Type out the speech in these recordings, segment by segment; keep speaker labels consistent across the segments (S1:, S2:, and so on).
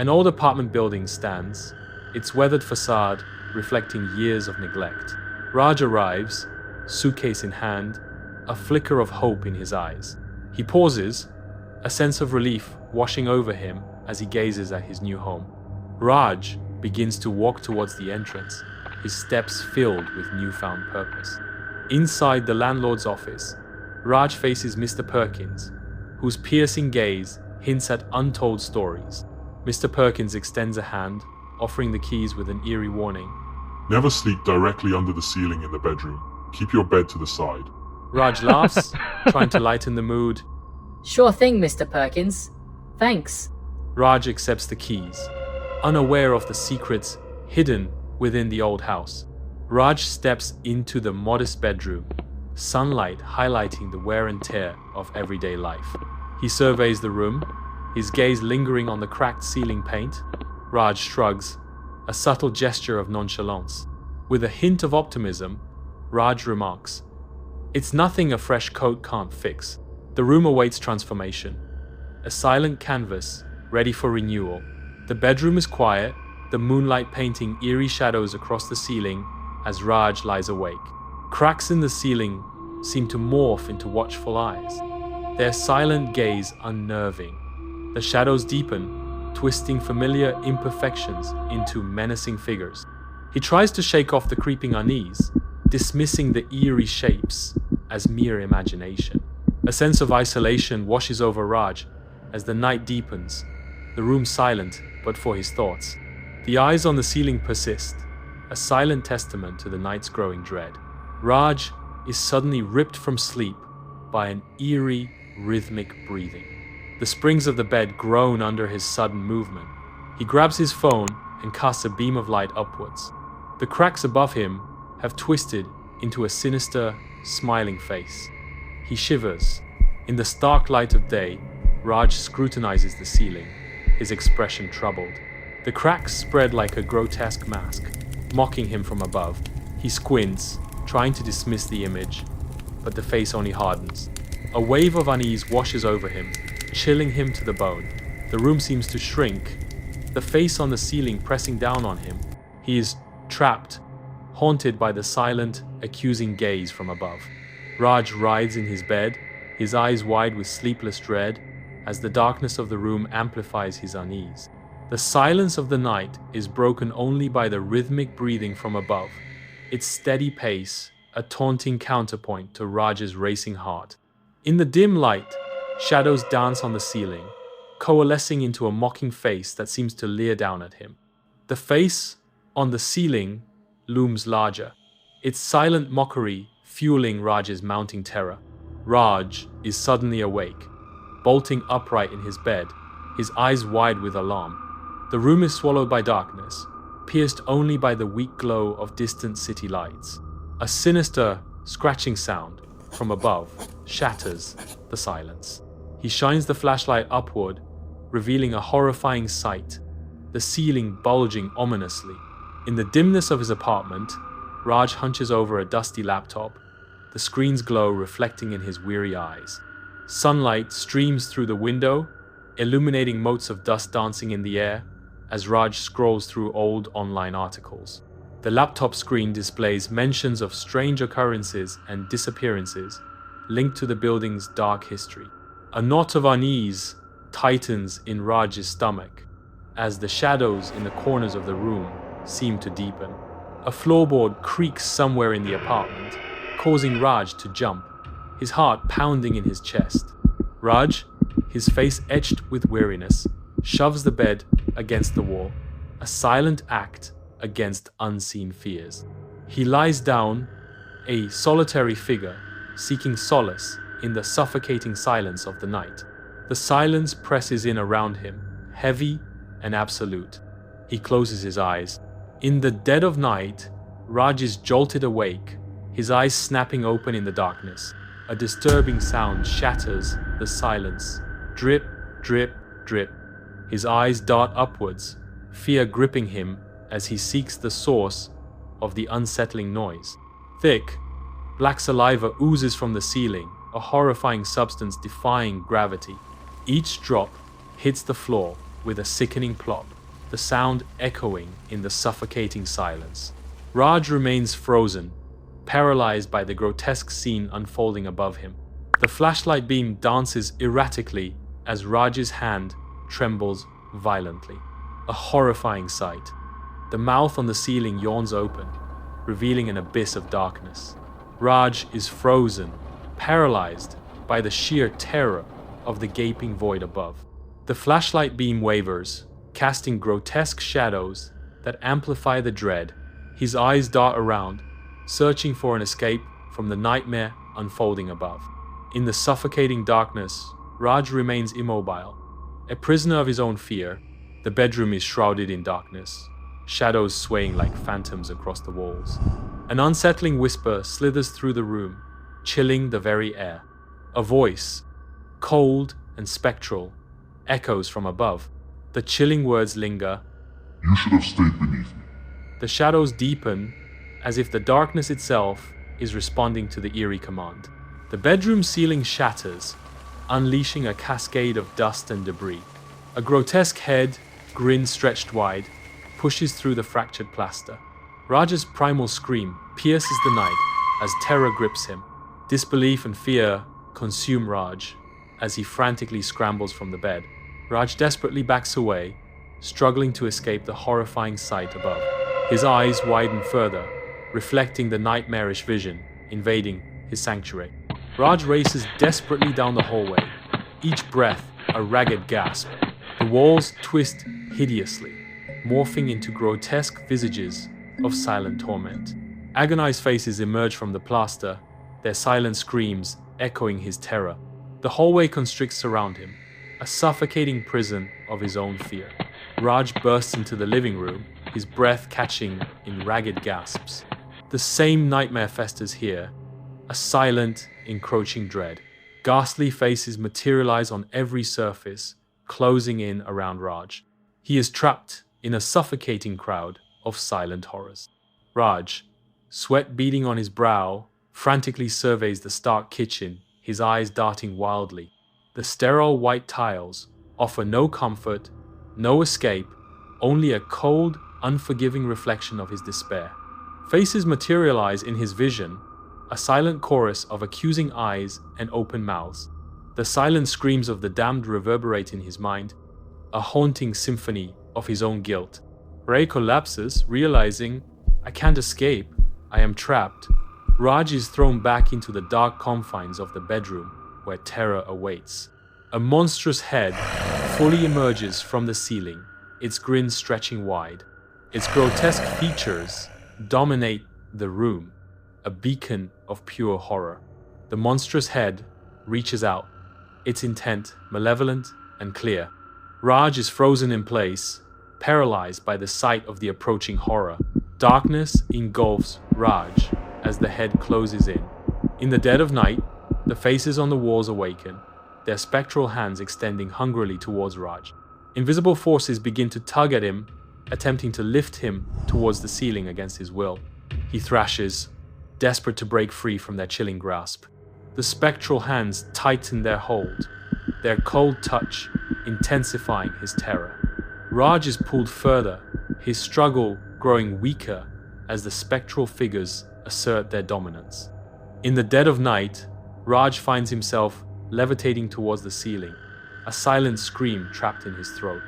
S1: An old apartment building stands, its weathered facade reflecting years of neglect. Raj arrives, suitcase in hand, a flicker of hope in his eyes. He pauses, a sense of relief washing over him as he gazes at his new home. Raj begins to walk towards the entrance, his steps filled with newfound purpose. Inside the landlord's office, Raj faces Mr. Perkins, whose piercing gaze hints at untold stories. Mr. Perkins extends a hand, offering the keys with an eerie warning.
S2: Never sleep directly under the ceiling in the bedroom. Keep your bed to the side.
S1: Raj laughs, trying to lighten the mood.
S3: Sure thing, Mr. Perkins. Thanks.
S1: Raj accepts the keys, unaware of the secrets hidden within the old house. Raj steps into the modest bedroom, sunlight highlighting the wear and tear of everyday life. He surveys the room, his gaze lingering on the cracked ceiling paint. Raj shrugs, a subtle gesture of nonchalance. With a hint of optimism, Raj remarks, "It's nothing a fresh coat can't fix." The room awaits transformation. A silent canvas, ready for renewal. The bedroom is quiet, the moonlight painting eerie shadows across the ceiling as Raj lies awake. Cracks in the ceiling seem to morph into watchful eyes, their silent gaze unnerving. The shadows deepen, twisting familiar imperfections into menacing figures. He tries to shake off the creeping unease, dismissing the eerie shapes as mere imagination. A sense of isolation washes over Raj as the night deepens, the room silent but for his thoughts. The eyes on the ceiling persist, a silent testament to the night's growing dread. Raj is suddenly ripped from sleep by an eerie, rhythmic breathing. The springs of the bed groan under his sudden movement. He grabs his phone and casts a beam of light upwards. The cracks above him have twisted into a sinister, smiling face. He shivers. In the stark light of day, Raj scrutinizes the ceiling, his expression troubled. The cracks spread like a grotesque mask, mocking him from above. He squints, trying to dismiss the image, but the face only hardens. A wave of unease washes over him, chilling him to the bone. The room seems to shrink, the face on the ceiling pressing down on him. He is trapped, haunted by the silent, accusing gaze from above. Raj writhes in his bed, his eyes wide with sleepless dread, as the darkness of the room amplifies his unease. The silence of the night is broken only by the rhythmic breathing from above, its steady pace a taunting counterpoint to Raj's racing heart. In the dim light, shadows dance on the ceiling, coalescing into a mocking face that seems to leer down at him. The face on the ceiling looms larger, its silent mockery fueling Raj's mounting terror. Raj is suddenly awake, bolting upright in his bed, his eyes wide with alarm. The room is swallowed by darkness, pierced only by the weak glow of distant city lights. A sinister, scratching sound from above shatters the silence. He shines the flashlight upward, revealing a horrifying sight, the ceiling bulging ominously. In the dimness of his apartment, Raj hunches over a dusty laptop, the screen's glow reflecting in his weary eyes. Sunlight streams through the window, illuminating motes of dust dancing in the air as Raj scrolls through old online articles. The laptop screen displays mentions of strange occurrences and disappearances linked to the building's dark history. A knot of unease tightens in Raj's stomach as the shadows in the corners of the room seem to deepen. A floorboard creaks somewhere in the apartment, causing Raj to jump, his heart pounding in his chest. Raj, his face etched with weariness, shoves the bed against the wall, a silent act against unseen fears. He lies down, a solitary figure, seeking solace in the suffocating silence of the night. The silence presses in around him, heavy and absolute. He closes his eyes. In the dead of night, Raj is jolted awake, his eyes snapping open in the darkness. A disturbing sound shatters the silence. Drip, drip, drip. His eyes dart upwards, fear gripping him as he seeks the source of the unsettling noise. Thick, black saliva oozes from the ceiling, a horrifying substance defying gravity. Each drop hits the floor, with a sickening plop, the sound echoing in the suffocating silence. Raj remains frozen, paralyzed by the grotesque scene unfolding above him. The flashlight beam dances erratically as Raj's hand trembles violently. A horrifying sight. The mouth on the ceiling yawns open, revealing an abyss of darkness. Raj is frozen, paralyzed by the sheer terror of the gaping void above. The flashlight beam wavers, casting grotesque shadows that amplify the dread. His eyes dart around, searching for an escape from the nightmare unfolding above. In the suffocating darkness, Raj remains immobile, a prisoner of his own fear. The bedroom is shrouded in darkness, shadows swaying like phantoms across the walls. An unsettling whisper slithers through the room, chilling the very air. A voice, cold and spectral, echoes from above. The chilling words linger.
S2: You should have stayed beneath me.
S1: The shadows deepen, as if the darkness itself is responding to the eerie command. The bedroom ceiling shatters, unleashing a cascade of dust and debris. A grotesque head, grin stretched wide, pushes through the fractured plaster. Raj's primal scream pierces the night as terror grips him. Disbelief and fear consume Raj as he frantically scrambles from the bed. Raj desperately backs away, struggling to escape the horrifying sight above. His eyes widen further, reflecting the nightmarish vision invading his sanctuary. Raj races desperately down the hallway, each breath a ragged gasp. The walls twist hideously, morphing into grotesque visages of silent torment. Agonized faces emerge from the plaster, their silent screams echoing his terror. The hallway constricts around him, a suffocating prison of his own fear. Raj bursts into the living room, his breath catching in ragged gasps. The same nightmare festers here, a silent, encroaching dread. Ghastly faces materialize on every surface, closing in around Raj. He is trapped in a suffocating crowd of silent horrors. Raj, sweat beading on his brow, frantically surveys the stark kitchen, his eyes darting wildly. The sterile white tiles offer no comfort, no escape, only a cold, unforgiving reflection of his despair. Faces materialize in his vision, a silent chorus of accusing eyes and open mouths. The silent screams of the damned reverberate in his mind, a haunting symphony of his own guilt. Ray collapses, realizing, I can't escape, I am trapped. Raj is thrown back into the dark confines of the bedroom where terror awaits. A monstrous head fully emerges from the ceiling, its grin stretching wide. Its grotesque features dominate the room, a beacon of pure horror. The monstrous head reaches out, its intent malevolent and clear. Raj is frozen in place, paralyzed by the sight of the approaching horror. Darkness engulfs Raj as the head closes in. In the dead of night, the faces on the walls awaken, their spectral hands extending hungrily towards Raj. Invisible forces begin to tug at him, attempting to lift him towards the ceiling against his will. He thrashes, desperate to break free from their chilling grasp. The spectral hands tighten their hold, their cold touch intensifying his terror. Raj is pulled further, his struggle growing weaker as the spectral figures assert their dominance. In the dead of night, Raj finds himself levitating towards the ceiling, a silent scream trapped in his throat.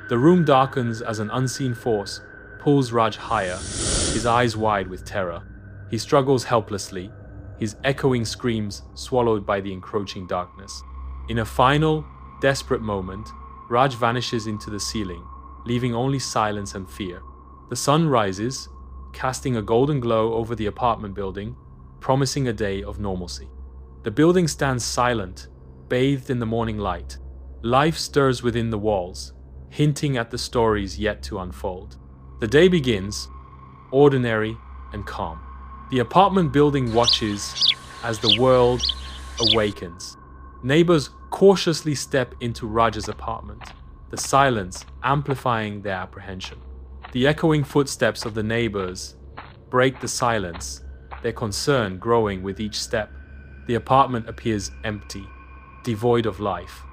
S1: The room darkens as an unseen force pulls Raj higher, his eyes wide with terror. He struggles helplessly, his echoing screams swallowed by the encroaching darkness. In a final, desperate moment, Raj vanishes into the ceiling, leaving only silence and fear. The sun rises, casting a golden glow over the apartment building, promising a day of normalcy. The building stands silent, bathed in the morning light. Life stirs within the walls, hinting at the stories yet to unfold. The day begins, ordinary and calm. The apartment building watches as the world awakens. Neighbors cautiously step into Raj's apartment, the silence amplifying their apprehension. The echoing footsteps of the neighbors break the silence, their concern growing with each step. The apartment appears empty, devoid of life,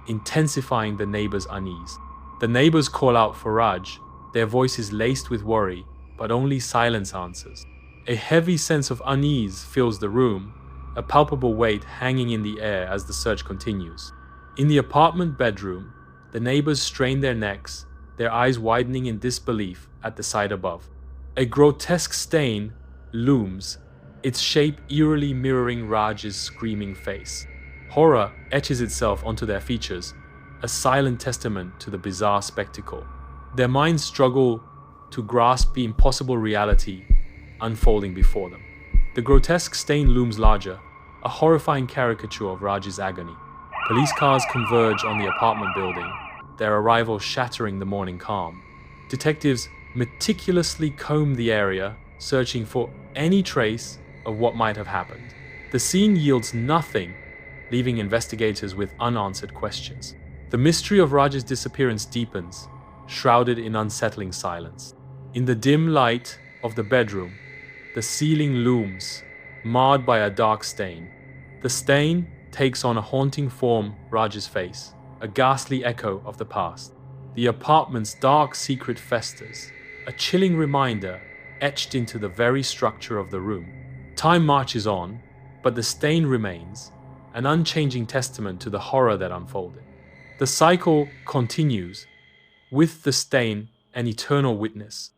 S1: intensifying the neighbors' unease. The neighbors call out for Raj, their voices laced with worry, but only silence answers. A heavy sense of unease fills the room, a palpable weight hanging in the air as the search continues. In the apartment bedroom, the neighbors strain their necks, their eyes widening in disbelief at the sight above. A grotesque stain looms, its shape eerily mirroring Raj's screaming face. Horror etches itself onto their features, a silent testament to the bizarre spectacle. Their minds struggle to grasp the impossible reality unfolding before them. The grotesque stain looms larger, a horrifying caricature of Raj's agony. Police cars converge on the apartment building, their arrival shattering the morning calm. Detectives meticulously comb the area, searching for any trace of what might have happened. The scene yields nothing, leaving investigators with unanswered questions. The mystery of Raj's disappearance deepens, shrouded in unsettling silence. In the dim light of the bedroom, the ceiling looms, marred by a dark stain. The stain takes on a haunting form Raj's face, a ghastly echo of the past. The apartment's dark secret festers, a chilling reminder etched into the very structure of the room. Time marches on, but the stain remains, an unchanging testament to the horror that unfolded. The cycle continues, with the stain an eternal witness,